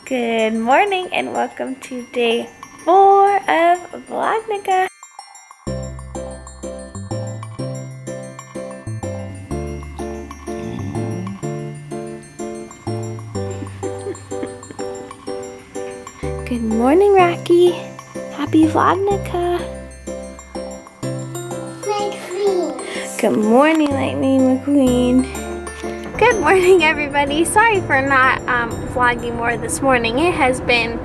Good morning and welcome to day 4 of VlogNukkah. Good morning, Rocky. Happy VlogNukkah. Good morning, Lightning McQueen. Good morning, everybody. Sorry for not vlogging more this morning. It has been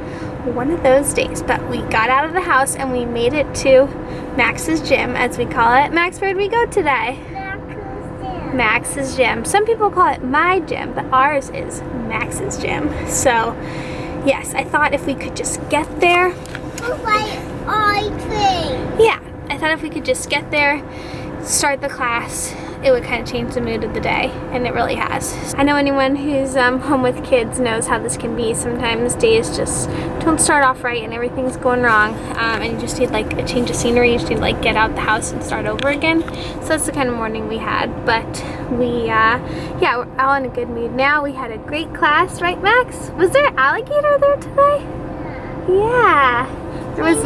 one of those days, but we got out of the house and we made it to Max's gym, as we call it. Max, where'd we go today? Max's gym. Some people call it my gym, but ours is Max's gym. So, yes, I thought if we could just get there. Yeah, I thought if we could just get there, start the class, it would kind of change the mood of the day, and it really has. I know anyone who's home with kids knows how this can be. Sometimes days just don't start off right and everything's going wrong, and you just need like a change of scenery. You just need to like get out the house and start over again. So that's the kind of morning we had, but yeah, we're all in a good mood now. We had a great class, right, Max? Was there an alligator there today? Yeah. There was,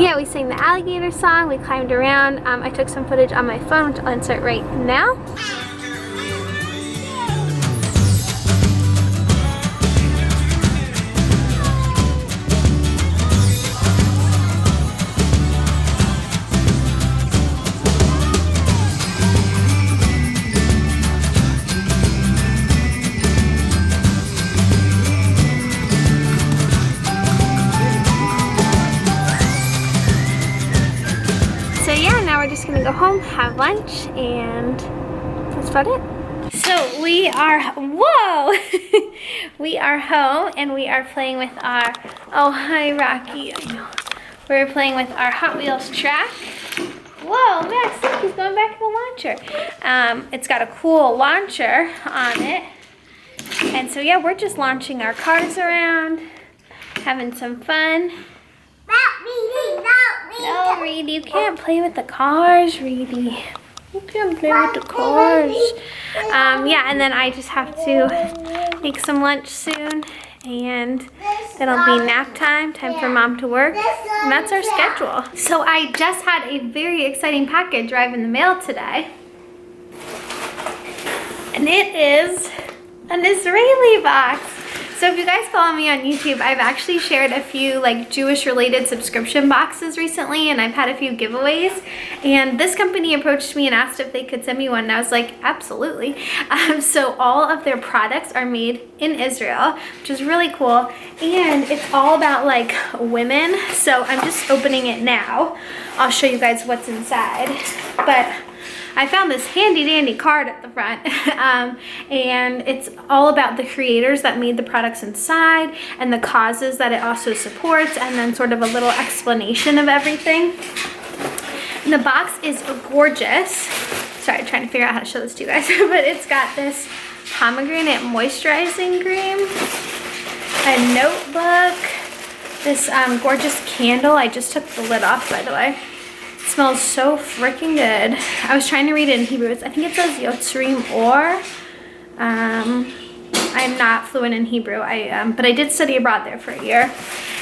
yeah, we sang the alligator song, we climbed around. I took some footage on my phone, which I'll insert right now. We're just gonna go home, have lunch, and that's about it. So we are, whoa! We are home and we are playing with our, oh hi Rocky, I know. We're playing with our Hot Wheels track. Whoa, Max, look, he's going back to the launcher. It's got a cool launcher on it. And so yeah, we're just launching our cars around, having some fun. No, Reedy, you can't play with the cars, Reedy. You can't play with the cars. Yeah, and then I just have to make some lunch soon, and then it'll be nap time for Mom to work, and that's our schedule. So I just had a very exciting package arrive in the mail today, and it is an Israeli box. So if you guys follow me on YouTube, I've actually shared a few like Jewish related subscription boxes recently, and I've had a few giveaways, and this company approached me and asked if they could send me one, and I was like, absolutely. So all of their products are made in Israel, which is really cool, and it's all about like women. So I'm just opening it now. I'll show you guys what's inside, but I found this handy dandy card at the front, and it's all about the creators that made the products inside and the causes that it also supports, and then sort of a little explanation of everything. And the box is gorgeous. Sorry, I'm trying to figure out how to show this to you guys, but it's got this pomegranate moisturizing cream, a notebook, this gorgeous candle. I just took the lid off, by the way. Smells so freaking good. I was trying to read it in Hebrew. I think it says Yotzrim Or. I'm not fluent in Hebrew, but I did study abroad there for a year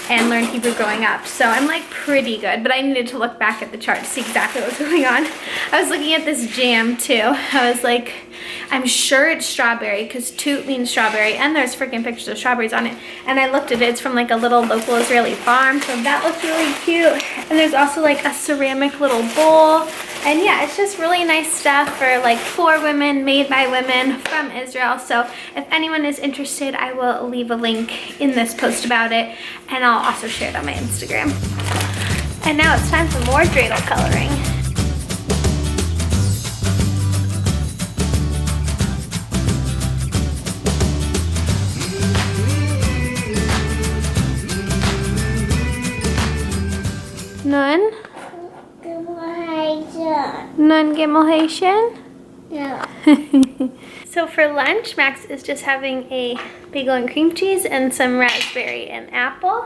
and learned Hebrew growing up. So I'm like pretty good, but I needed to look back at the chart to see exactly what's going on. I was looking at this jam too. I was like, I'm sure it's strawberry because toot means strawberry, and there's freaking pictures of strawberries on it. And I looked at it, it's from like a little local Israeli farm, so that looks really cute. And there's also like a ceramic little bowl. And yeah, it's just really nice stuff for like for women, made by women from Israel. So if anyone is interested, I will leave a link in this post about it, and I'll also share it on my Instagram. And now it's time for more dreidel coloring. None? None Gimmelhation? Yeah. So for lunch, Max is just having a bagel and cream cheese and some raspberry and apple.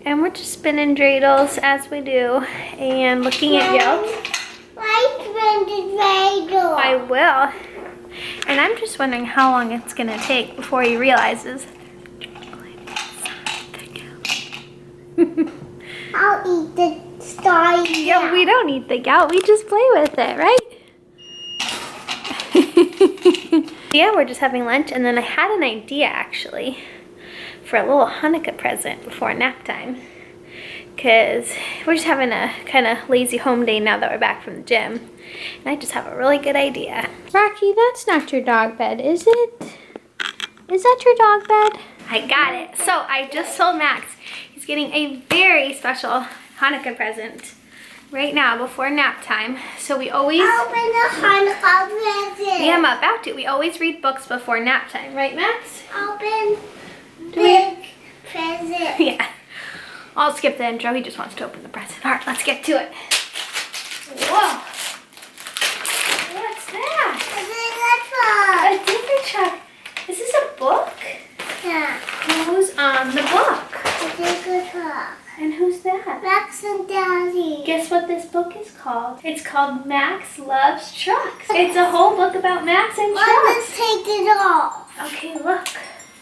And we're just spinning dreidels as we do and looking at yolks. Why spin the dreidel? I will. And I'm just wondering how long it's gonna take before he realizes I'll eat the star. Yeah, we don't eat the gout. We just play with it, right? Yeah, we're just having lunch, and then I had an idea actually for a little Hanukkah present before nap time, because we're just having a kind of lazy home day now that we're back from the gym, and I just have a really good idea. Rocky, that's not your dog bed, is it? Is that your dog bed? I got it. So I just told Max he's getting a very special Hanukkah present right now before nap time. So we always open the Hanukkah present. Yeah, I'm about to. We always read books before nap time, right, Max? Open big present. Yeah. I'll skip the intro. He just wants to open the present. All right, let's get to it. Whoa. What's that? A different truck. Is this a book? Yeah. Who's on the book? A bigger truck. And who's that? Max and Daddy. Guess what this book is called? It's called Max Loves Trucks. It's a whole book about Max and trucks. Let's take it off. Okay, look.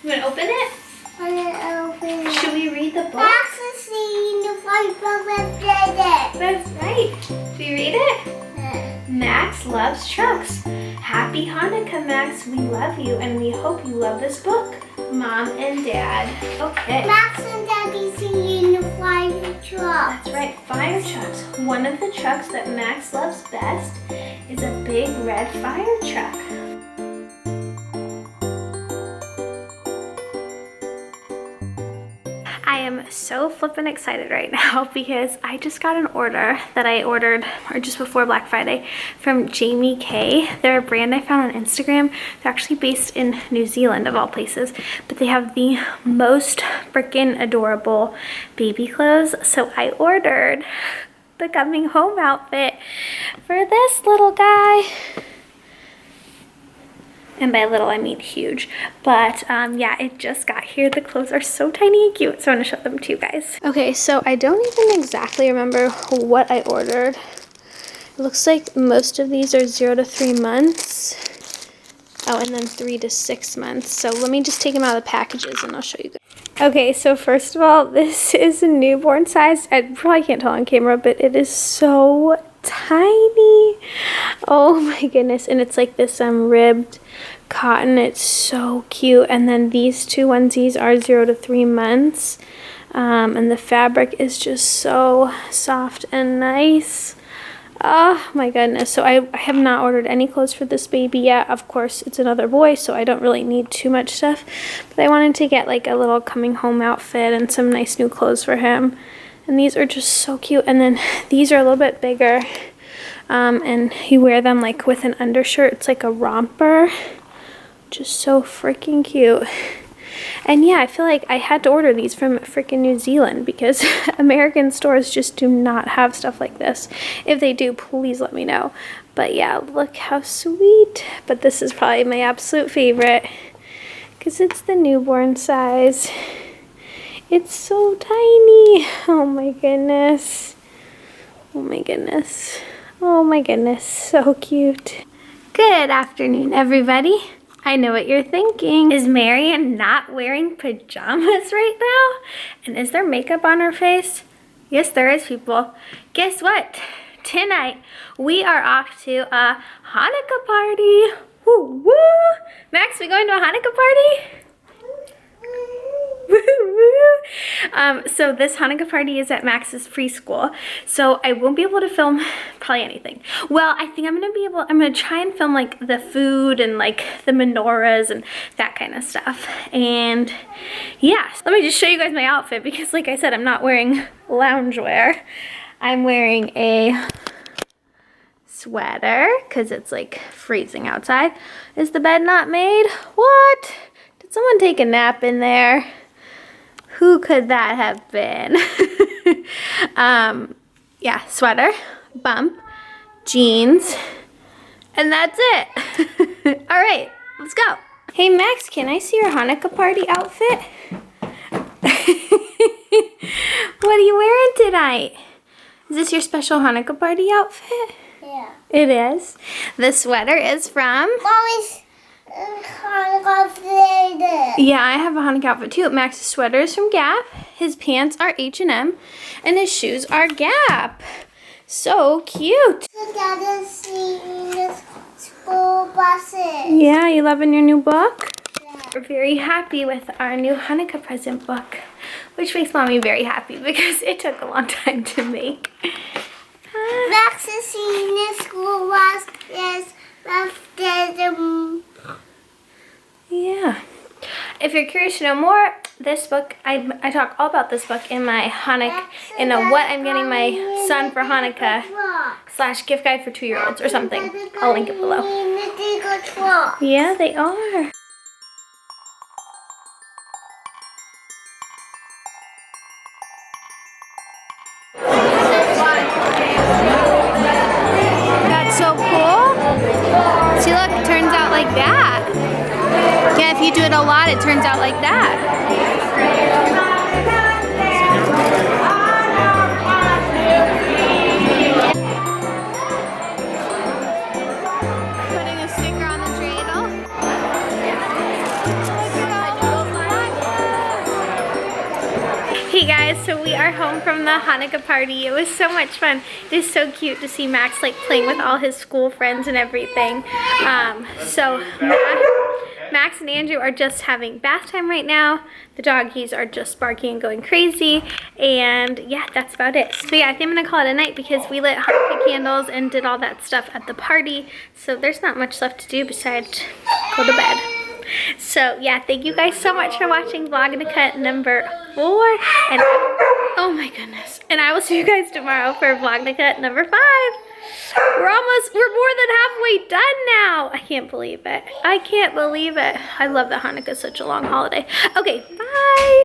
You want to open it? I'm gonna open it. Should we read the book? Max is seeing the white book with it. That's right. Do you read it? Max Loves Trucks. Happy Hanukkah, Max. We love you and we hope you love this book, Mom and Dad. Okay. Max and Daddy seeing the fire truck. That's right, fire trucks. One of the trucks that Max loves best is a big red fire truck. I am so flippin' excited right now because I just got an order that I ordered or just before Black Friday from Jamie K. They're a brand I found on Instagram. They're actually based in New Zealand of all places, but they have the most freaking adorable baby clothes. So I ordered the coming home outfit for this little guy. And by little, I mean huge. But yeah, it just got here. The clothes are so tiny and cute. So I'm gonna show them to you guys. Okay, so I don't even exactly remember what I ordered. It looks like most of these are 0 to 3 months. Oh, and then 3 to 6 months. So let me just take them out of the packages and I'll show you guys. Okay, so first of all, this is a newborn size. I probably can't tell on camera, but it is so tiny. Oh my goodness. And it's like this ribbed cotton. It's so cute. And then these two onesies are 0 to 3 months. And the fabric is just so soft and nice. Oh my goodness. So I have not ordered any clothes for this baby yet. Of course, it's another boy, so I don't really need too much stuff. But I wanted to get like a little coming home outfit and some nice new clothes for him. And these are just so cute. And then these are a little bit bigger. And you wear them like with an undershirt. It's like a romper. Just so freaking cute. And yeah, I feel like I had to order these from freaking New Zealand because American stores just do not have stuff like this. If they do, please let me know. But yeah, look how sweet. But this is probably my absolute favorite because it's the newborn size. It's so tiny. Oh my goodness. Oh my goodness. Oh my goodness. So cute. Good afternoon, everybody. I know what you're thinking. Is Marian not wearing pajamas right now? And is there makeup on her face? Yes, there is, people. Guess what? Tonight, we are off to a Hanukkah party. Woo woo! Max, we going to a Hanukkah party? Woo woo! So this Hanukkah party is at Max's preschool, so I won't be able to film probably anything. Well, I think I'm gonna try and film like the food and like the menorahs and that kind of stuff. And yeah, let me just show you guys my outfit because like I said, I'm not wearing loungewear. I'm wearing a sweater because it's like freezing outside. Is the bed not made? What? Did someone take a nap in there? Who could that have been? Yeah, sweater, bump, jeans, and that's it. All right, let's go. Hey Max, can I see your Hanukkah party outfit? What are you wearing tonight? Is this your special Hanukkah party outfit? Yeah. It is. The sweater is from? Mommy's Hanukkah flavor. Yeah, I have a Hanukkah outfit too. Max's sweater is from Gap. His pants are H&M. And his shoes are Gap. So cute. So Dad see the school buses. Yeah, you loving your new book? Yeah. We're very happy with our new Hanukkah present book, which makes Mommy very happy because it took a long time to make. Max is seeing the school buses. Yeah. If you're curious to know more, this book, I talk all about this book in my Hanukkah, in a what I'm getting my son for Hanukkah / gift guide for 2-year-olds or something. I'll link it below. Yeah, they are. That's so cool. See, look, it turns out like that. Yeah, if you do it a lot, it turns out like that. Putting a sticker on the dreidel. Hey guys, so we are home from the Hanukkah party. It was so much fun. It is so cute to see Max like playing with all his school friends and everything. So Max and Andrew are just having bath time right now. The doggies are just barking and going crazy. And yeah, that's about it. So yeah, I think I'm gonna call it a night because we lit Hanukkah candles and did all that stuff at the party. So there's not much left to do besides go to bed. So yeah, thank you guys so much for watching VlogNukkah number 4. And oh my goodness. And I will see you guys tomorrow for VlogNukkah number 5. We're more than halfway done now. I can't believe it. I can't believe it. I love that Hanukkah is such a long holiday. Okay, bye.